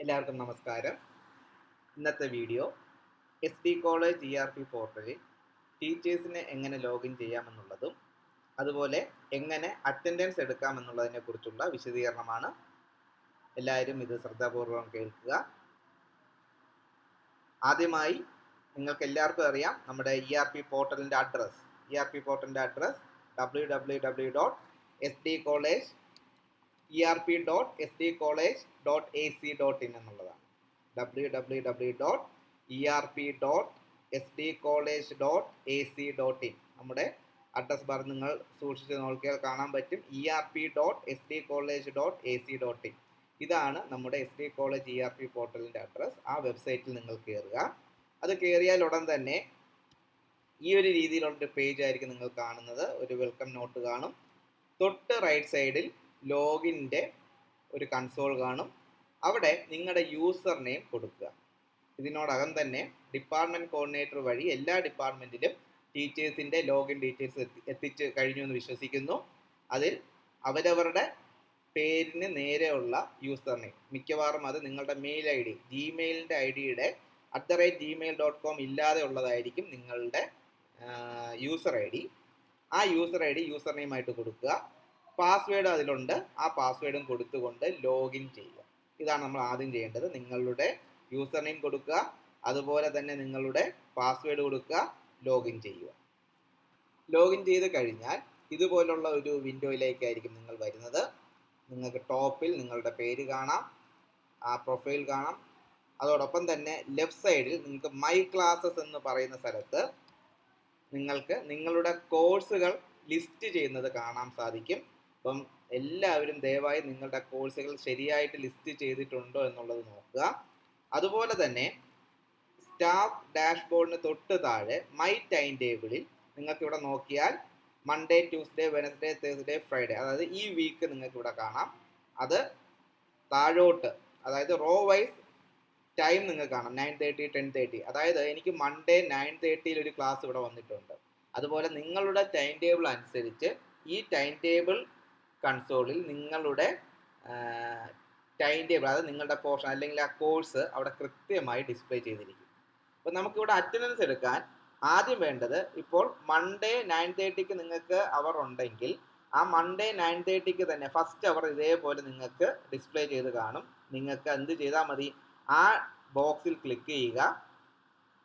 എല്ലാവർക്കും നമസ്കാരം. ഇന്നത്തെ video S D college ERP പോർട്ടലിൽ ടീച്ചേഴ്സിനെ എങ്ങനെ ലോഗിൻ ചെയ്യാമെന്നുള്ളതും അതുപോലെ എങ്ങനെ അറ്റൻഡൻസ് എടുക്കാമെന്നുള്ളതിനെ കുറിച്ചുള്ള വിശദീകരണമാണ്. എല്ലാവരും ഇത് ശ്രദ്ധാപൂർവം കേൾക്കുക. ആദ്യമായി നിങ്ങൾക്ക് എല്ലാവർക്കും അറിയാം നമ്മുടെ ERP പോർട്ടലിൻ്റെ അഡ്രസ് www.erp.sdcollege.ac.in എന്നുള്ളതാണ്. www.erp.sdcollege.ac.in നമ്മുടെ അഡ്രസ് ബാർ നിങ്ങൾ സൂക്ഷിച്ച് നോക്കിയാൽ കാണാൻ പറ്റും. erp.sdcollege.ac.in ഇതാണ് നമ്മുടെ SD കോളേജ് ERP പോർട്ടലിൻ്റെ അഡ്രസ്. ആ വെബ്സൈറ്റിൽ നിങ്ങൾ കയറുക. അത് കയറിയാൽ ഉടൻ തന്നെ ഈ ഒരു രീതിയിലുള്ളൊരു പേജ് ആയിരിക്കും നിങ്ങൾ കാണുന്നത്. ഒരു വെൽക്കം നോട്ട് കാണും. തൊട്ട് റൈറ്റ് സൈഡിൽ ലോഗിൻ്റെ ഒരു കൺസോൾ കാണും. അവിടെ നിങ്ങളുടെ യൂസർ നെയിം കൊടുക്കുക. ഇതിനോടകം തന്നെ ഡിപ്പാർട്ട്മെൻറ്റ് കോർഡിനേറ്റർ വഴി എല്ലാ ഡിപ്പാർട്ട്മെൻറ്റിലും ടീച്ചേഴ്സിൻ്റെ ലോഗിൻ ഡീറ്റെയിൽസ് എത്തിച്ച് കഴിഞ്ഞു എന്ന് വിശ്വസിക്കുന്നു. അതിൽ അവരവരുടെ പേരിന് നേരെയുള്ള യൂസർ നെയിം, മിക്കവാറും അത് നിങ്ങളുടെ മെയിൽ ID, ജിമെയിലിൻ്റെ IDയുടെ @gmail.com ഇല്ലാതെ ഉള്ളതായിരിക്കും നിങ്ങളുടെ യൂസർ ID. ആ യൂസർ ID യൂസർ നെയിമായിട്ട് കൊടുക്കുക. പാസ്വേഡ് അതിലുണ്ട്. ആ പാസ്വേഡും കൊടുത്തുകൊണ്ട് ലോഗിൻ ചെയ്യുക. ഇതാണ് നമ്മൾ ആദ്യം ചെയ്യേണ്ടത്. നിങ്ങളുടെ യൂസർ നെയിം കൊടുക്കുക, അതുപോലെ തന്നെ നിങ്ങളുടെ പാസ്വേഡ് കൊടുക്കുക, ലോഗിൻ ചെയ്യുക. ലോഗിൻ ചെയ്ത് കഴിഞ്ഞാൽ ഇതുപോലുള്ള ഒരു വിൻഡോയിലേക്കായിരിക്കും നിങ്ങൾ വരുന്നത്. നിങ്ങൾക്ക് ടോപ്പിൽ നിങ്ങളുടെ പേര് കാണാം, ആ പ്രൊഫൈൽ കാണാം. അതോടൊപ്പം തന്നെ ലെഫ്റ്റ് സൈഡിൽ നിങ്ങൾക്ക് മൈ ക്ലാസ്സസ് എന്ന് പറയുന്ന സ്ഥലത്ത് നിങ്ങൾക്ക് നിങ്ങളുടെ കോഴ്സുകൾ ലിസ്റ്റ് ചെയ്യുന്നത് കാണാൻ സാധിക്കും. അപ്പം എല്ലാവരും ദയവായി നിങ്ങളുടെ കോഴ്സുകൾ ശരിയായിട്ട് ലിസ്റ്റ് ചെയ്തിട്ടുണ്ടോ എന്നുള്ളത് നോക്കുക. അതുപോലെ തന്നെ സ്റ്റാഫ് ഡാഷ്ബോർഡിന് തൊട്ട് താഴെ മൈ ടൈം ടേബിളിൽ നിങ്ങൾക്ക് ഇവിടെ നോക്കിയാൽ Monday, Tuesday, Wednesday, Thursday, Friday, അതായത് ഈ വീക്ക് നിങ്ങൾക്ക് ഇവിടെ കാണാം. അത് താഴോട്ട്, അതായത് റോ വൈസ് ടൈം നിങ്ങൾക്ക് കാണാം. 9:30, 10:30. അതായത് എനിക്ക് മൺഡേ 9:30 ഒരു ക്ലാസ് ഇവിടെ വന്നിട്ടുണ്ട്. അതുപോലെ നിങ്ങളുടെ ടൈം ടേബിൾ അനുസരിച്ച് ഈ ടൈം ടേബിൾ കൺസോളിൽ നിങ്ങളുടെ ടൈം ടേബിൾ, അതായത് നിങ്ങളുടെ പോർഷൻ അല്ലെങ്കിൽ ആ കോഴ്സ് അവിടെ കൃത്യമായി ഡിസ്പ്ലേ ചെയ്തിരിക്കും. അപ്പോൾ നമുക്കിവിടെ അറ്റൻഡൻസ് എടുക്കാൻ ആദ്യം വേണ്ടത്, ഇപ്പോൾ മൺഡേ 9:30 നിങ്ങൾക്ക് അവർ ഉണ്ടെങ്കിൽ ആ മൺഡേ 9:30 തന്നെ ഫസ്റ്റ് അവർ ഇതേപോലെ നിങ്ങൾക്ക് ഡിസ്പ്ലേ ചെയ്ത് കാണും. നിങ്ങൾക്ക് എന്ത് ചെയ്താൽ മതി, ആ ബോക്സിൽ ക്ലിക്ക് ചെയ്യുക.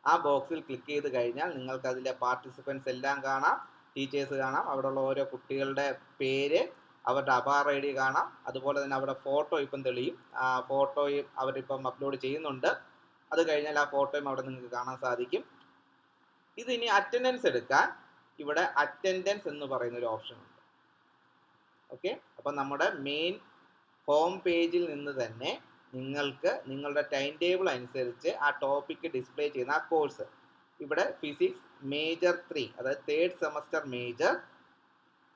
ആ ബോക്സിൽ ക്ലിക്ക് ചെയ്ത് കഴിഞ്ഞാൽ നിങ്ങൾക്ക് അതിലെ പാർട്ടിസിപ്പൻസ് എല്ലാം കാണാം, ടീച്ചേഴ്സ് കാണാം, അവിടെയുള്ള ഓരോ കുട്ടികളുടെ പേര്, അവരുടെ അപാർ ID കാണാം. അതുപോലെ തന്നെ അവരുടെ ഫോട്ടോ ഇപ്പം തെളിയും. ആ ഫോട്ടോയും അവരിപ്പം അപ്ലോഡ് ചെയ്യുന്നുണ്ട്. അത് കഴിഞ്ഞാൽ ആ ഫോട്ടോയും അവിടെ നിങ്ങൾക്ക് കാണാൻ സാധിക്കും. ഇതിനി അറ്റൻഡൻസ് എടുക്കാൻ ഇവിടെ അറ്റൻഡൻസ് എന്ന് പറയുന്ന ഒരു ഓപ്ഷൻ ഉണ്ട്. ഓക്കെ, അപ്പം നമ്മുടെ മെയിൻ ഹോം പേജിൽ നിന്ന് തന്നെ നിങ്ങൾക്ക് നിങ്ങളുടെ ടൈം ടേബിൾ അനുസരിച്ച് ആ ടോപ്പിക്ക് ഡിസ്പ്ലേ ചെയ്യുന്ന ആ കോഴ്സ്, ഇവിടെ ഫിസിക്സ് മേജർ 3, അതായത് 3rd സെമസ്റ്റർ മേജർ,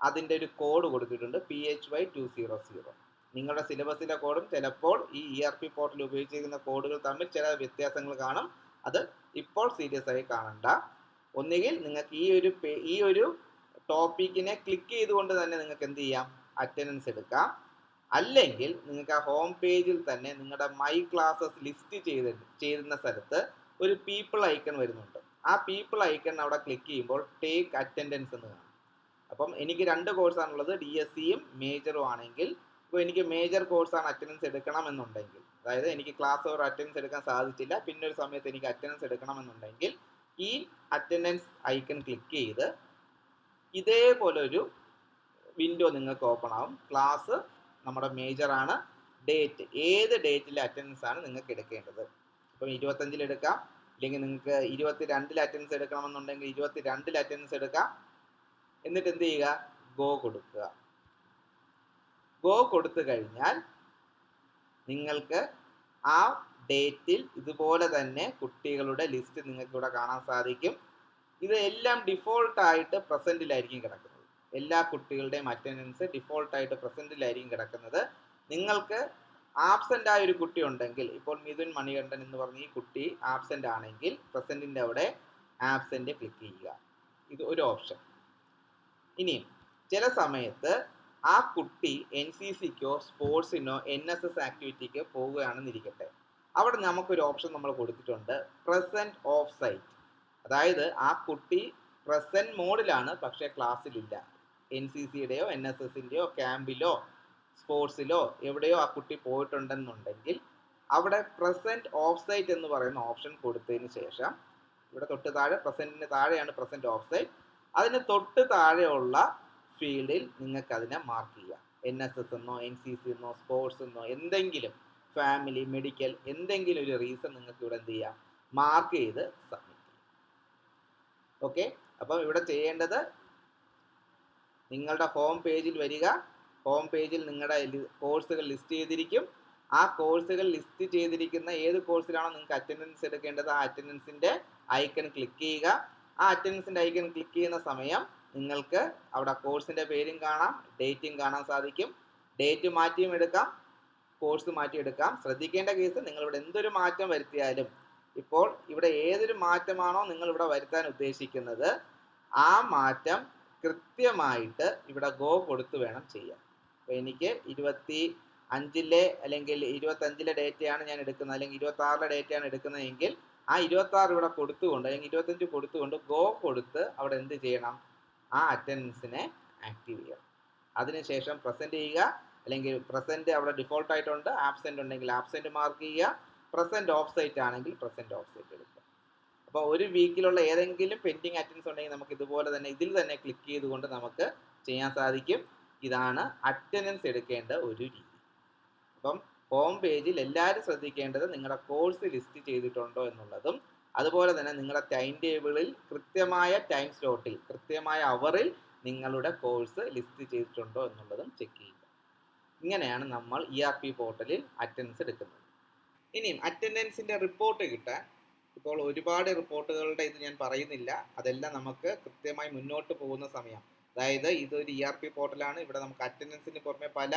അതിൻ്റെ ഒരു കോഡ് കൊടുത്തിട്ടുണ്ട്, PHY200. നിങ്ങളുടെ സിലബസിലെ കോഡും ചിലപ്പോൾ ഈ ERP പോർട്ടൽ ഉപയോഗിച്ചിരിക്കുന്ന കോഡുകൾ തമ്മിൽ ചില വ്യത്യാസങ്ങൾ കാണും. അത് ഇപ്പോൾ സീരിയസ് ആയി കാണണ്ട. ഒന്നുകിൽ നിങ്ങൾക്ക് ഈ ഒരു ടോപ്പിക്കിനെ ക്ലിക്ക് ചെയ്തുകൊണ്ട് തന്നെ നിങ്ങൾക്ക് എന്ത് ചെയ്യാം, അറ്റൻഡൻസ് എടുക്കാം. അല്ലെങ്കിൽ നിങ്ങൾക്ക് ആ ഹോം പേജിൽ തന്നെ നിങ്ങളുടെ മൈ ക്ലാസ്സസ് ലിസ്റ്റ് ചെയ്യുന്ന സ്ഥലത്ത് ഒരു പീപ്പിൾ ഐക്കൺ വരുന്നുണ്ട്. ആ പീപ്പിൾ ഐക്കൺ അവിടെ ക്ലിക്ക് ചെയ്യുമ്പോൾ ടേക്ക് അറ്റൻഡൻസ് എന്ന് കാണും. അപ്പം എനിക്ക് 2 കോഴ്സാണുള്ളത്, DSCയും മേജറും ആണെങ്കിൽ, ഇപ്പോൾ എനിക്ക് മേജർ കോഴ്സാണ് അറ്റൻഡൻസ് എടുക്കണമെന്നുണ്ടെങ്കിൽ, അതായത് എനിക്ക് ക്ലാസ് ഒരു അറ്റൻഡൻസ് എടുക്കാൻ സാധിച്ചില്ല, പിന്നെ ഒരു സമയത്ത് എനിക്ക് അറ്റൻഡൻസ് എടുക്കണമെന്നുണ്ടെങ്കിൽ ഈ അറ്റൻഡൻസ് ഐക്കൺ ക്ലിക്ക് ചെയ്ത് ഇതേപോലെ ഒരു വിൻഡോ നിങ്ങൾക്ക് ഓപ്പൺ ആവും. ക്ലാസ് നമ്മുടെ മേജറാണ്, ഡേറ്റ്, ഏത് ഡേറ്റിലെ അറ്റൻഡൻസ് ആണ് നിങ്ങൾക്ക് എടുക്കേണ്ടത്. ഇപ്പം 25 എടുക്കാം, ഇല്ലെങ്കിൽ നിങ്ങൾക്ക് 22 അറ്റൻഡൻസ് എടുക്കണമെന്നുണ്ടെങ്കിൽ 22 അറ്റൻഡൻസ് എടുക്കാം. എന്നിട്ട് എന്ത് ചെയ്യുക, ഗോ കൊടുക്കുക. ഗോ കൊടുത്തു കഴിഞ്ഞാൽ നിങ്ങൾക്ക് ആ ഡേറ്റിൽ ഇതുപോലെ തന്നെ കുട്ടികളുടെ ലിസ്റ്റ് നിങ്ങൾക്ക് ഇവിടെ കാണാൻ സാധിക്കും. ഇത് എല്ലാം ഡിഫോൾട്ടായിട്ട് പ്രസൻറ്റിലായിരിക്കും കിടക്കുന്നത്. എല്ലാ കുട്ടികളുടെയും അറ്റൻഡൻസ് ഡിഫോൾട്ടായിട്ട് പ്രസൻറ്റിലായിരിക്കും കിടക്കുന്നത്. നിങ്ങൾക്ക് ആബ്സെൻ്റ് ആയ ഒരു കുട്ടി ഉണ്ടെങ്കിൽ, ഇപ്പോൾ മിഥുൻ മണികണ്ഠൻ എന്ന് പറഞ്ഞ ഈ കുട്ടി ആബ്സെൻ്റ് ആണെങ്കിൽ പ്രസൻറ്റിൻ്റെ അവിടെ ആബ്സെൻ്റ് ക്ലിക്ക് ചെയ്യുക. ഇത് ഒരു ഓപ്ഷൻ. ഇനിയും ചില സമയത്ത് ആ കുട്ടി NCCക്കോ സ്പോർട്സിനോ NSS ആക്ടിവിറ്റിക്കോ പോവുകയാണെന്നിരിക്കട്ടെ. അവിടെ നമുക്കൊരു ഓപ്ഷൻ നമ്മൾ കൊടുത്തിട്ടുണ്ട്, പ്രസൻറ്റ് ഓഫ് സൈറ്റ്. അതായത് ആ കുട്ടി പ്രസൻറ്റ് മോഡിലാണ്, പക്ഷേ ക്ലാസ്സിലില്ല. NCCയുടെയോ NSSൻ്റെയോ ക്യാമ്പിലോ സ്പോർട്സിലോ എവിടെയോ ആ കുട്ടി പോയിട്ടുണ്ടെന്നുണ്ടെങ്കിൽ അവിടെ പ്രസൻറ്റ് ഓഫ് സൈറ്റ് എന്ന് പറയുന്ന ഓപ്ഷൻ കൊടുത്തതിന് ശേഷം, ഇവിടെ തൊട്ട് താഴെ പ്രസൻറ്റിന് താഴെയാണ് പ്രസൻറ്റ് ഓഫ് സൈറ്റ്, അതിന് തൊട്ട് താഴെയുള്ള ഫീൽഡിൽ നിങ്ങൾക്ക് അതിനെ മാർക്ക് ചെയ്യാം. NSS എന്നോ NCC എന്നോ സ്പോർട്സ് എന്നോ എന്തെങ്കിലും, ഫാമിലി, മെഡിക്കൽ, എന്തെങ്കിലും ഒരു റീസൺ നിങ്ങൾക്ക് ഇവിടെ എന്ത് ചെയ്യാം, മാർക്ക് ചെയ്ത് സബ്മിറ്റ് ചെയ്യാം. ഓക്കെ, അപ്പം ഇവിടെ ചെയ്യേണ്ടത്, നിങ്ങളുടെ ഹോം പേജിൽ വരിക. ഹോം പേജിൽ നിങ്ങളുടെ കോഴ്സുകൾ ലിസ്റ്റ് ചെയ്തിരിക്കും. ആ കോഴ്സുകൾ ലിസ്റ്റ് ചെയ്തിരിക്കുന്ന ഏത് കോഴ്സിലാണോ നിങ്ങൾക്ക് അറ്റൻഡൻസ് എടുക്കേണ്ടത്, ആ അറ്റൻഡൻസിൻ്റെ ഐക്കൺ ക്ലിക്ക് ചെയ്യുക. ആ അറ്റൻഡൻസിൻ്റെ ഐക്കൺ ക്ലിക്ക് ചെയ്യുന്ന സമയം നിങ്ങൾക്ക് അവിടെ കോഴ്സിൻ്റെ പേരും കാണാം, ഡേറ്റും കാണാൻ സാധിക്കും. ഡേറ്റ് മാറ്റിയും എടുക്കാം, കോഴ്സ് മാറ്റിയെടുക്കാം. ശ്രദ്ധിക്കേണ്ട കേസ്, നിങ്ങളിവിടെ എന്തൊരു മാറ്റം വരുത്തിയാലും, ഇപ്പോൾ ഇവിടെ ഏതൊരു മാറ്റമാണോ നിങ്ങൾ ഇവിടെ വരുത്താൻ ഉദ്ദേശിക്കുന്നത്, ആ മാറ്റം കൃത്യമായിട്ട് ഇവിടെ ഗോ കൊടുത്ത് വേണം ചെയ്യാൻ. അപ്പോൾ എനിക്ക് 25 അല്ലെങ്കിൽ 25 ഡേറ്റയാണ് ഞാൻ എടുക്കുന്നത്, അല്ലെങ്കിൽ 26 ഡേറ്റയാണ് എടുക്കുന്നതെങ്കിൽ ആ 26 ഇവിടെ കൊടുത്തുകൊണ്ട്, അല്ലെങ്കിൽ 25 കൊടുത്തുകൊണ്ട് ഗോ കൊടുത്ത് അവിടെ എന്ത് ചെയ്യണം, ആ അറ്റൻഡൻസിനെ ആക്റ്റീവ് ചെയ്യുക. അതിനുശേഷം പ്രസൻറ്റ് ചെയ്യുക, അല്ലെങ്കിൽ പ്രസൻറ്റ് അവിടെ ഡിഫോൾട്ട് ആയിട്ടുണ്ട്, ആബ്സെൻ്റ് ഉണ്ടെങ്കിൽ ആബ്സെൻ്റ് മാർക്ക് ചെയ്യുക, പ്രസൻറ്റ് ഓഫ് സൈറ്റ് ആണെങ്കിൽ പ്രസൻറ്റ് ഓഫ് സൈറ്റ് എടുക്കുക. അപ്പോൾ ഒരു വീക്കിലുള്ള ഏതെങ്കിലും പെൻഡിങ് അറ്റൻഡൻസ് ഉണ്ടെങ്കിൽ നമുക്ക് ഇതുപോലെ തന്നെ ഇതിൽ തന്നെ ക്ലിക്ക് ചെയ്തുകൊണ്ട് നമുക്ക് ചെയ്യാൻ സാധിക്കും. ഇതാണ് അറ്റൻഡൻസ് എടുക്കേണ്ട ഒരു രീതി. അപ്പം ഹോം പേജിൽ എല്ലാവരും ശ്രദ്ധിക്കേണ്ടത് നിങ്ങളുടെ കോഴ്സ് ലിസ്റ്റ് ചെയ്തിട്ടുണ്ടോ എന്നുള്ളതും, അതുപോലെ തന്നെ നിങ്ങളുടെ ടൈം ടേബിളിൽ കൃത്യമായ ടൈം സ്ലോട്ടിൽ, കൃത്യമായ അവറിൽ നിങ്ങളുടെ കോഴ്സ് ലിസ്റ്റ് ചെയ്തിട്ടുണ്ടോ എന്നുള്ളതും ചെക്ക് ചെയ്യുക. ഇങ്ങനെയാണ് നമ്മൾ ERP പോർട്ടലിൽ അറ്റൻഡൻസ് എടുക്കുന്നത്. ഇനിയും അറ്റൻഡൻസിൻ്റെ റിപ്പോർട്ട് കിട്ടാൻ, ഇപ്പോൾ ഒരുപാട് റിപ്പോർട്ടുകളുടെ ഇത് ഞാൻ പറയുന്നില്ല, അതെല്ലാം നമുക്ക് കൃത്യമായി മുന്നോട്ട് പോകുന്ന സമയം, അതായത് ഇതൊരു ERP പോർട്ടലാണ്, ഇവിടെ നമുക്ക് അറ്റൻഡൻസിന് പുറമെ പല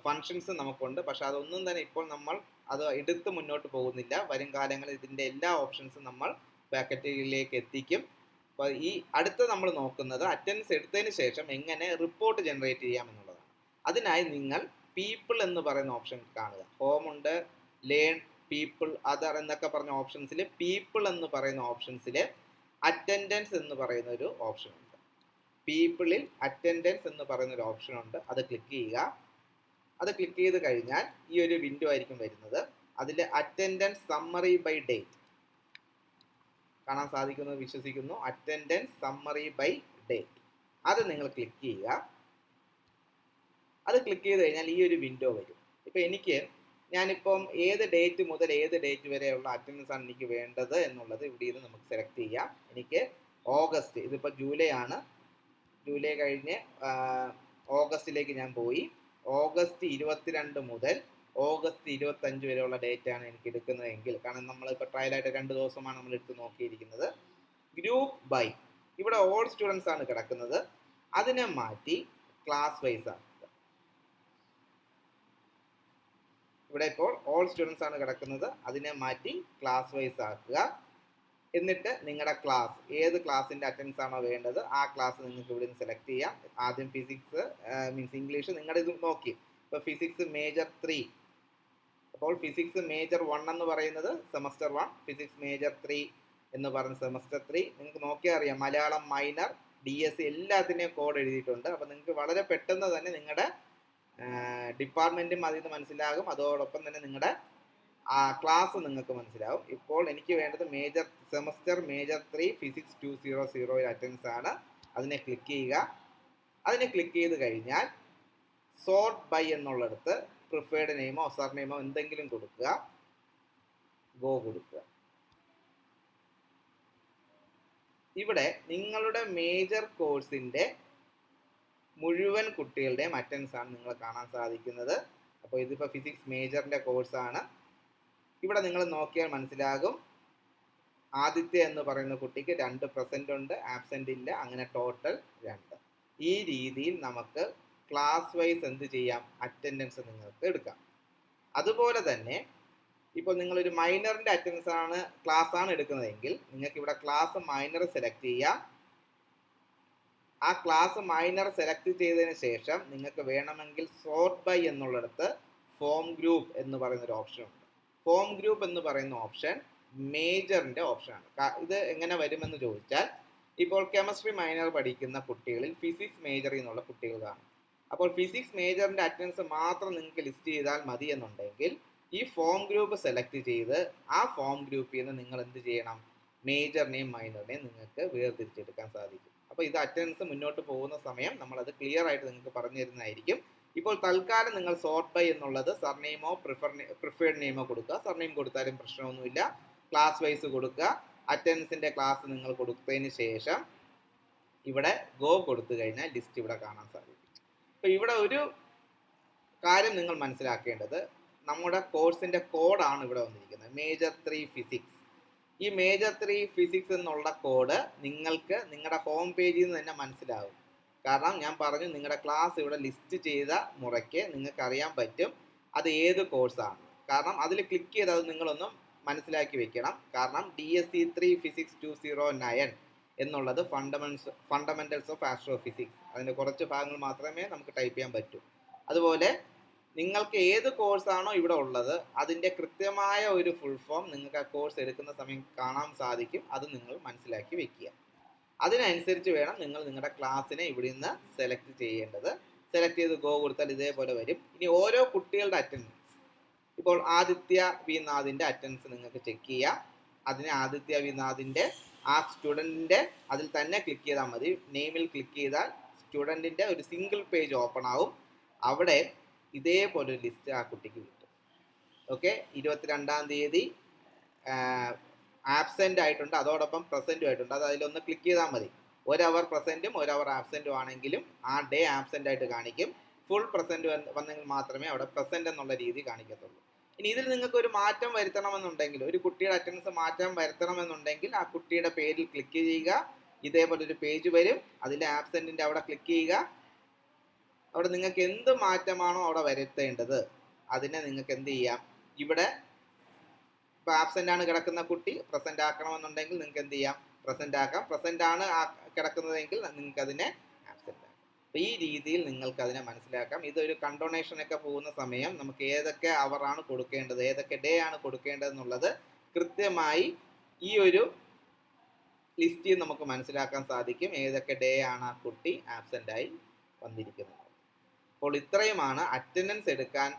ഫങ്ഷൻസ് നമുക്കുണ്ട്. പക്ഷെ അതൊന്നും തന്നെ ഇപ്പോൾ നമ്മൾ അത് എടുത്ത് മുന്നോട്ട് പോകുന്നില്ല. വരും കാലങ്ങളിൽ ഇതിൻ്റെ എല്ലാ ഓപ്ഷൻസും നമ്മൾ പാക്കറ്റിലേക്ക് എത്തിക്കും. അപ്പോൾ ഈ അടുത്ത് നമ്മൾ നോക്കുന്നത് അറ്റൻഡൻസ് എടുത്തതിന് ശേഷം എങ്ങനെ റിപ്പോർട്ട് ജനറേറ്റ് ചെയ്യാം എന്നുള്ളതാണ്. അതിനായി നിങ്ങൾ പീപ്പിൾ എന്ന് പറയുന്ന ഓപ്ഷൻ കാണുക. ഹോം ഉണ്ട്, ലേൺ, പീപ്പിൾ, അതർ എന്നൊക്കെ പറഞ്ഞ ഓപ്ഷൻസിൽ പീപ്പിൾ എന്ന് പറയുന്ന ഓപ്ഷൻസിൽ അറ്റൻഡൻസ് എന്ന് പറയുന്ന ഒരു ഓപ്ഷൻ ഉണ്ട്. പീപ്പിളിൽ അറ്റൻഡൻസ് എന്ന് പറയുന്ന ഒരു ഓപ്ഷൻ ഉണ്ട്, അത് ക്ലിക്ക് ചെയ്യുക. അത് ക്ലിക്ക് ചെയ്ത് കഴിഞ്ഞാൽ ഈ ഒരു വിൻഡോ ആയിരിക്കും വരുന്നത്. അതിൽ അറ്റൻഡൻസ് സമ്മറി ബൈ ഡേറ്റ് കാണാൻ സാധിക്കുന്നു വിശ്വസിക്കുന്നു. അറ്റൻഡൻസ് സമ്മറി ബൈ ഡേറ്റ്, അത് നിങ്ങൾ ക്ലിക്ക് ചെയ്യുക. അത് ക്ലിക്ക് ചെയ്ത് കഴിഞ്ഞാൽ ഈ ഒരു വിൻഡോ വരും. ഇപ്പോൾ ഞാനിപ്പം ഏത് ഡേറ്റ് മുതൽ ഏത് ഡേറ്റ് വരെയുള്ള അറ്റൻഡൻസ് ആണ് എനിക്ക് വേണ്ടത് എന്നുള്ളത് ഇവിടെ നിന്ന് നമുക്ക് സെലക്ട് ചെയ്യാം. എനിക്ക് ഓഗസ്റ്റ്, ഇതിപ്പോൾ ജൂലൈ ആണ്, ജൂലൈ കഴിഞ്ഞ് ഓഗസ്റ്റിലേക്ക് ഞാൻ പോയി. ഓഗസ്റ്റ് 22 മുതൽ ഓഗസ്റ്റ് 25 വരെയുള്ള ഡേറ്റ് ആണ് എനിക്ക് എടുക്കുന്നതെങ്കിൽ, കാരണം നമ്മളിപ്പോൾ ട്രയലായിട്ട് 2 ദിവസമാണ് നമ്മൾ എടുത്ത് നോക്കിയിരിക്കുന്നത്. ഗ്രൂപ്പ് ബൈ, ഇവിടെ ഓൾ സ്റ്റുഡൻസ് ആണ് കിടക്കുന്നത്, അതിനെ മാറ്റി ക്ലാസ് വൈസ് ആക്കുക. ഇവിടെ ഇപ്പോൾ ഓൾ സ്റ്റുഡൻസ് ആണ് കിടക്കുന്നത്, അതിനെ മാറ്റി ക്ലാസ് വൈസ് ആക്കുക. എന്നിട്ട് നിങ്ങളുടെ ക്ലാസ്, ഏത് ക്ലാസ്സിൻ്റെ അറ്റൻഡൻസ് ആണോ വേണ്ടത് ആ ക്ലാസ് നിങ്ങൾക്ക് ഇവിടെ നിന്ന് സെലക്ട് ചെയ്യാം. ആദ്യം ഫിസിക്സ് മീൻസ് ഇംഗ്ലീഷ് നിങ്ങളുടെ ഇത് നോക്കി. ഇപ്പോൾ ഫിസിക്സ് മേജർ 3, അപ്പോൾ ഫിസിക്സ് മേജർ 1 എന്ന് പറയുന്നത് സെമസ്റ്റർ 1, ഫിസിക്സ് മേജർ 3 എന്ന് പറയുന്നത് സെമസ്റ്റർ 3. നിങ്ങൾക്ക് നോക്കിയാൽ അറിയാം, മലയാളം മൈനർ, DSC എല്ലാത്തിൻ്റെയും കോഡ് എഴുതിയിട്ടുണ്ട്. അപ്പോൾ നിങ്ങൾക്ക് വളരെ പെട്ടെന്ന് തന്നെ നിങ്ങളുടെ ഡിപ്പാർട്ട്മെൻറ്റും അതിൽ നിന്ന് മനസ്സിലാകും, അതോടൊപ്പം തന്നെ നിങ്ങളുടെ ക്ലാസ് നിങ്ങൾക്ക് മനസ്സിലാവും. ഇപ്പോൾ എനിക്ക് വേണ്ടത് സെമസ്റ്റർ മേജർ 3 ഫിസിക്സ് 200 അറ്റൻഡൻസ് ആണ്. അതിനെ ക്ലിക്ക് ചെയ്യുക. അതിനെ ക്ലിക്ക് ചെയ്ത് കഴിഞ്ഞാൽ സോർട്ട് ബൈ എന്നുള്ളിടത്ത് പ്രിഫേർഡ് നെയിമോ സർ നെയിമോ എന്തെങ്കിലും കൊടുക്കുക, ഗോ കൊടുക്കുക. ഇവിടെ നിങ്ങളുടെ മേജർ കോഴ്സിൻ്റെ മുഴുവൻ കുട്ടികളുടെയും അറ്റൻഡൻസ് ആണ് നിങ്ങൾ കാണാൻ സാധിക്കുന്നത്. അപ്പോൾ ഇതിപ്പോൾ ഫിസിക്സ് മേജറിൻ്റെ കോഴ്സാണ്. ഇവിടെ നിങ്ങൾ നോക്കിയാൽ മനസ്സിലാകും, ആദിത്യ എന്ന് പറയുന്ന കുട്ടിക്ക് 2% ഉണ്ട്, ആബ്സെൻ്റ് ഇല്ല, അങ്ങനെ ടോട്ടൽ 2. ഈ രീതിയിൽ നമുക്ക് ക്ലാസ് വൈസ് എന്ത് ചെയ്യാം, അറ്റൻഡൻസ് നിങ്ങൾക്ക് എടുക്കാം. അതുപോലെ തന്നെ ഇപ്പോൾ നിങ്ങളൊരു മൈനറിൻ്റെ അറ്റൻഡൻസ് ക്ലാസ് ആണ് എടുക്കുന്നതെങ്കിൽ നിങ്ങൾക്ക് ഇവിടെ ക്ലാസ് മൈനർ സെലക്ട് ചെയ്യാം. ആ ക്ലാസ് മൈനർ സെലക്ട് ചെയ്തതിന് ശേഷം നിങ്ങൾക്ക് വേണമെങ്കിൽ സോർട്ട് ബൈ എന്നുള്ളിടത്ത് ഫോം ഗ്രൂപ്പ് എന്ന് പറയുന്നൊരു ഓപ്ഷൻ ഉണ്ട്. ഹോം ഗ്രൂപ്പ് എന്ന് പറയുന്ന ഓപ്ഷൻ മേജറിൻ്റെ ഓപ്ഷനാണ്. ഇത് എങ്ങനെ വരുമെന്ന് ചോദിച്ചാൽ, ഇപ്പോൾ കെമിസ്ട്രി മൈനർ പഠിക്കുന്ന കുട്ടികളിൽ ഫിസിക്സ് മേജറിൽ നിന്നുള്ള കുട്ടികൾ കാണും. അപ്പോൾ ഫിസിക്സ് മേജറിൻ്റെ അറ്റൻഡൻസ് മാത്രം നിങ്ങൾക്ക് ലിസ്റ്റ് ചെയ്താൽ മതി എന്നുണ്ടെങ്കിൽ ഈ ഫോം ഗ്രൂപ്പ് സെലക്ട് ചെയ്ത് ആ ഫോം ഗ്രൂപ്പിൽ നിന്ന് നിങ്ങൾ എന്ത് ചെയ്യണം, മേജറിനെയും മൈനറിനെയും നിങ്ങൾക്ക് വേർതിരിച്ചെടുക്കാൻ സാധിക്കും. അപ്പോൾ ഇത് അറ്റൻഡൻസ് മുന്നോട്ട് പോകുന്ന സമയം നമ്മളത് ക്ലിയർ ആയിട്ട് നിങ്ങൾക്ക് പറഞ്ഞു തരുന്നതായിരിക്കും. ഇപ്പോൾ തൽക്കാലം നിങ്ങൾ സോർട്ട് ബൈ എന്നുള്ളത് സർനെയിമോ പ്രിഫേർഡ് നെയിമോ കൊടുക്കുക. സർനെയിം കൊടുത്താലും പ്രശ്നമൊന്നുമില്ല. ക്ലാസ് വൈസ് കൊടുക്കുക. അറ്റൻഡൻസിൻ്റെ ക്ലാസ് നിങ്ങൾ കൊടുത്തതിന് ശേഷം ഇവിടെ ഗോ കൊടുത്തു കഴിഞ്ഞാൽ ലിസ്റ്റ് ഇവിടെ കാണാൻ സാധിക്കും. അപ്പോൾ ഇവിടെ ഒരു കാര്യം നിങ്ങൾ മനസ്സിലാക്കേണ്ടത്, നമ്മുടെ കോഴ്സിൻ്റെ കോഡാണ് ഇവിടെ വന്നിരിക്കുന്നത്, മേജർ 3 ഫിസിക്സ്. ഈ മേജർ 3 ഫിസിക്സ് എന്നുള്ള കോഡ് നിങ്ങൾക്ക് നിങ്ങളുടെ ഹോം പേജിൽ നിന്ന് തന്നെ മനസ്സിലാവും. കാരണം ഞാൻ പറഞ്ഞു, നിങ്ങളുടെ ക്ലാസ് ഇവിടെ ലിസ്റ്റ് ചെയ്ത മുറയ്ക്ക് നിങ്ങൾക്ക് അറിയാൻ പറ്റും അത് ഏത് കോഴ്സാണ്. കാരണം അതിൽ ക്ലിക്ക് ചെയ്ത് അത് നിങ്ങളൊന്നും മനസ്സിലാക്കി വെക്കണം. കാരണം DSC 3 ഫിസിക്സ് 209 എന്നുള്ളത് ഫണ്ടമെന്റൽസ് ഓഫ് ആസ്ട്രോഫിസിക്സ്. അതിൻ്റെ കുറച്ച് ഭാഗങ്ങൾ മാത്രമേ നമുക്ക് ടൈപ്പ് ചെയ്യാൻ പറ്റൂ. അതുപോലെ നിങ്ങൾക്ക് ഏത് കോഴ്സാണോ ഇവിടെ ഉള്ളത് അതിൻ്റെ കൃത്യമായ ഒരു ഫുൾ ഫോം നിങ്ങൾക്ക് ആ കോഴ്സ് എടുക്കുന്ന സമയം കാണാൻ സാധിക്കും. അത് നിങ്ങൾ മനസ്സിലാക്കി വെക്കുക. അതിനനുസരിച്ച് വേണം നിങ്ങൾ നിങ്ങളുടെ ക്ലാസ്സിനെ ഇവിടെ നിന്ന് സെലക്ട് ചെയ്യേണ്ടത്. സെലക്ട് ചെയ്ത് ഗോ കൊടുത്താൽ ഇതേപോലെ വരും. ഇനി ഓരോ കുട്ടികളുടെ അറ്റൻഡൻസ്, ഇപ്പോൾ ആദിത്യ വി നാഥിൻ്റെ അറ്റൻഡൻസ് നിങ്ങൾക്ക് ചെക്ക് ചെയ്യാം. അതിന് ആദിത്യ വി നാഥിൻ്റെ ആ സ്റ്റുഡൻറ്റിൻ്റെ അതിൽ തന്നെ ക്ലിക്ക് ചെയ്താൽ മതി. നെയിമിൽ ക്ലിക്ക് ചെയ്താൽ സ്റ്റുഡൻറ്റിൻ്റെ ഒരു സിംഗിൾ പേജ് ഓപ്പൺ ആവും. അവിടെ ഇതേപോലെ ഒരു ലിസ്റ്റ് ആ കുട്ടിക്ക് കിട്ടും. ഓക്കെ, 22-ാം തീയതി ആബ്സെൻ്റ് ആയിട്ടുണ്ട്, അതോടൊപ്പം പ്രസൻറ്റും ആയിട്ടുണ്ട്. അത് അതിലൊന്ന് ക്ലിക്ക് ചെയ്താൽ മതി. 1 അവർ പ്രസൻറ്റും 1 അവർ ആബ്സെൻറ്റും ആണെങ്കിലും ആ ഡേ ആബ്സെൻ്റ് ആയിട്ട് കാണിക്കും. ഫുൾ പ്രസൻറ്റ് വന്നെങ്കിൽ മാത്രമേ അവിടെ പ്രസൻറ്റ് എന്നുള്ള രീതി കാണിക്കത്തുള്ളൂ. ഇനി ഇതിൽ നിങ്ങൾക്ക് ഒരു മാറ്റം വരുത്തണമെന്നുണ്ടെങ്കിൽ, ഒരു കുട്ടിയുടെ അറ്റൻഡൻസ് മാറ്റം വരുത്തണമെന്നുണ്ടെങ്കിൽ ആ കുട്ടിയുടെ പേരിൽ ക്ലിക്ക് ചെയ്യുക. ഇതേപോലെ ഒരു പേജ് വരും. അതിൽ ആബ്സെൻറ്റിൻ്റെ അവിടെ ക്ലിക്ക് ചെയ്യുക. അവിടെ നിങ്ങൾക്ക് എന്ത് മാറ്റമാണോ അവിടെ വരുത്തേണ്ടത് അതിനെ നിങ്ങൾക്ക് എന്ത് ചെയ്യാം, ഇവിടെ ഇപ്പോൾ ആബ്സെൻ്റ് ആണ് കിടക്കുന്ന കുട്ടി പ്രസൻറ്റ് ആക്കണമെന്നുണ്ടെങ്കിൽ നിങ്ങൾക്ക് എന്ത് ചെയ്യാം, പ്രസൻറ്റ് ആക്കാം. പ്രസൻറ്റ് ആണ് കിടക്കുന്നതെങ്കിൽ നിങ്ങൾക്ക് അതിനെ ആബ്സെൻ്റ് ആക്കാം. അപ്പോൾ ഈ രീതിയിൽ നിങ്ങൾക്ക് അതിനെ മനസ്സിലാക്കാം. ഇതൊരു കണ്ടോണേഷനൊക്കെ പോകുന്ന സമയം നമുക്ക് ഏതൊക്കെ അവറാണ് കൊടുക്കേണ്ടത്, ഏതൊക്കെ ഡേ ആണ് കൊടുക്കേണ്ടതെന്നുള്ളത് കൃത്യമായി ഈ ഒരു ലിസ്റ്റിൽ നമുക്ക് മനസ്സിലാക്കാൻ സാധിക്കും. ഏതൊക്കെ ഡേ ആണ് ആ കുട്ടി ആബ്സെൻ്റ് ആയി വന്നിരിക്കുന്നത്. അപ്പോൾ ഇത്രയുമാണ് അറ്റൻഡൻസ് എടുക്കാൻ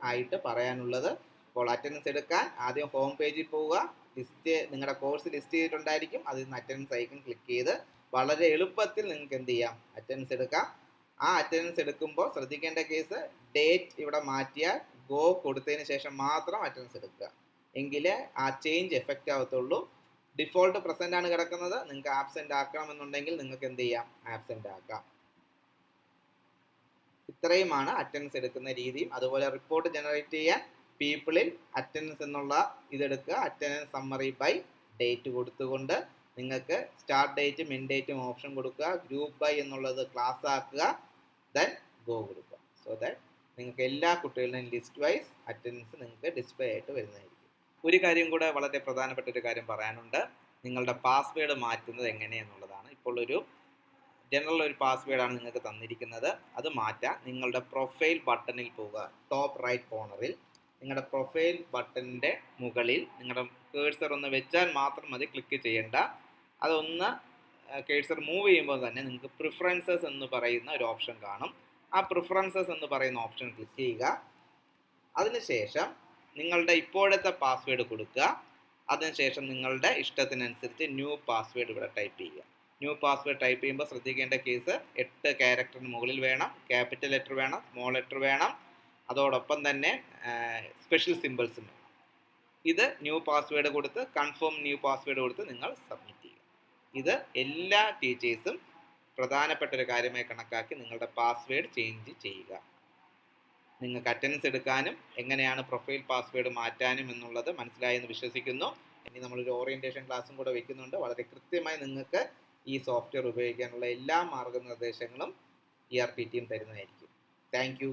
ആയിട്ട് പറയാനുള്ളത്. അപ്പോൾ അറ്റൻഡൻസ് എടുക്കാൻ ആദ്യം ഹോം പേജിൽ പോവുക. ലിസ്റ്റ് നിങ്ങളുടെ കോഴ്സ് ലിസ്റ്റ് ചെയ്തിട്ടുണ്ടായിരിക്കും. അതിൽ നിന്ന് അറ്റൻഡൻസ് ഐക്കൺ ക്ലിക്ക് ചെയ്ത് വളരെ എളുപ്പത്തിൽ നിങ്ങൾക്ക് എന്ത് ചെയ്യാം, അറ്റൻഡൻസ് എടുക്കാം. ആ അറ്റൻഡൻസ് എടുക്കുമ്പോൾ ശ്രദ്ധിക്കേണ്ട കേസ്, ഡേറ്റ് ഇവിടെ മാറ്റിയാൽ ഗോ കൊടുത്തതിന് ശേഷം മാത്രം അറ്റൻഡൻസ് എടുക്കുക. എങ്കിലേ ആ ചേഞ്ച് എഫക്റ്റ് ആവത്തുള്ളൂ. ഡിഫോൾട്ട് പ്രസൻ്റ് ആണ് കിടക്കുന്നത്. നിങ്ങൾക്ക് ആബ്സെൻ്റ് ആക്കണമെന്നുണ്ടെങ്കിൽ നിങ്ങൾക്ക് എന്ത് ചെയ്യാം, ആബ്സെൻ്റ് ആക്കാം. ഇത്രയുമാണ് അറ്റൻഡൻസ് എടുക്കുന്ന രീതിയും. അതുപോലെ റിപ്പോർട്ട് ജനറേറ്റ് ചെയ്യാൻ പീപ്പിളിൽ അറ്റൻഡൻസ് എന്നുള്ള ഇതെടുക്കുക. അറ്റൻഡൻസ് സമ്മറി ബൈ ഡേറ്റ് കൊടുത്തുകൊണ്ട് നിങ്ങൾക്ക് സ്റ്റാർട്ട് ഡേറ്റും എൻഡ് ഡേറ്റും ഓപ്ഷൻ കൊടുക്കുക. ഗ്രൂപ്പ് ബൈ എന്നുള്ളത് ക്ലാസ് ആക്കുക. ദെൻ ഗോ കൊടുക്കുക. സോ ദാറ്റ് നിങ്ങൾക്ക് എല്ലാ കുട്ടികളുടെയും ലിസ്റ്റ് വൈസ് അറ്റൻഡൻസ് നിങ്ങൾക്ക് ഡിസ്പ്ലേ ആയിട്ട് വരുന്നതായിരിക്കും. ഒരു കാര്യം കൂടെ വളരെ പ്രധാനപ്പെട്ട ഒരു കാര്യം പറയാനുണ്ട്. നിങ്ങളുടെ പാസ്വേഡ് മാറ്റുന്നത് എങ്ങനെയെന്നുള്ളതാണ്. ഇപ്പോൾ ഒരു ജനറൽ ഒരു പാസ്വേഡാണ് നിങ്ങൾക്ക് തന്നിരിക്കുന്നത്. അത് മാറ്റാൻ നിങ്ങളുടെ പ്രൊഫൈൽ ബട്ടണിൽ പോവുക. ടോപ്പ് റൈറ്റ് കോർണറിൽ നിങ്ങളുടെ പ്രൊഫൈൽ ബട്ടണിൻ്റെ മുകളിൽ നിങ്ങളുടെ കേഴ്സർ ഒന്ന് വെച്ചാൽ മാത്രം മതി, ക്ലിക്ക് ചെയ്യേണ്ട. അതൊന്ന് കേഴ്സർ മൂവ് ചെയ്യുമ്പോൾ തന്നെ നിങ്ങൾക്ക് പ്രിഫറൻസസ് എന്ന് പറയുന്ന ഒരു ഓപ്ഷൻ കാണും. ആ പ്രിഫറൻസസ് എന്ന് പറയുന്ന ഓപ്ഷൻ ക്ലിക്ക് ചെയ്യുക. അതിനുശേഷം നിങ്ങളുടെ ഇപ്പോഴത്തെ പാസ്വേഡ് കൊടുക്കുക. അതിനുശേഷം നിങ്ങളുടെ ഇഷ്ടത്തിനനുസരിച്ച് ന്യൂ പാസ്വേഡ് ഇവിടെ ടൈപ്പ് ചെയ്യുക. ന്യൂ പാസ്വേഡ് ടൈപ്പ് ചെയ്യുമ്പോൾ ശ്രദ്ധിക്കേണ്ട കേസ് 8 ക്യാരക്ടറിന് മുകളിൽ വേണം, ക്യാപിറ്റൽ ലെറ്റർ വേണം, സ്മോൾ ലെറ്റർ വേണം, അതോടൊപ്പം തന്നെ സ്പെഷ്യൽ സിമ്പിൾസും വേണം. ഇത് ന്യൂ പാസ്വേഡ് കൊടുത്ത് കൺഫേം ന്യൂ പാസ്വേഡ് കൊടുത്ത് നിങ്ങൾ സബ്മിറ്റ് ചെയ്യുക. ഇത് എല്ലാ ടീച്ചേഴ്സും പ്രധാനപ്പെട്ട ഒരു കാര്യമായി കണക്കാക്കി നിങ്ങളുടെ പാസ്വേഡ് ചേഞ്ച് ചെയ്യുക. നിങ്ങൾക്ക് അറ്റൻഡൻസ് എടുക്കാനും എങ്ങനെയാണ് പ്രൊഫൈൽ പാസ്വേഡ് മാറ്റാനും എന്നുള്ളത് മനസ്സിലായെന്ന് വിശ്വസിക്കുന്നു. ഇനി നമ്മളൊരു ഓറിയൻറ്റേഷൻ ക്ലാസ്സും കൂടെ വെക്കുന്നുണ്ട്. വളരെ കൃത്യമായി നിങ്ങൾക്ക് ഈ സോഫ്റ്റ്വെയർ ഉപയോഗിക്കാനുള്ള എല്ലാ മാർഗനിർദ്ദേശങ്ങളും ERP ടീം തരുന്നതായിരിക്കും. Thank you.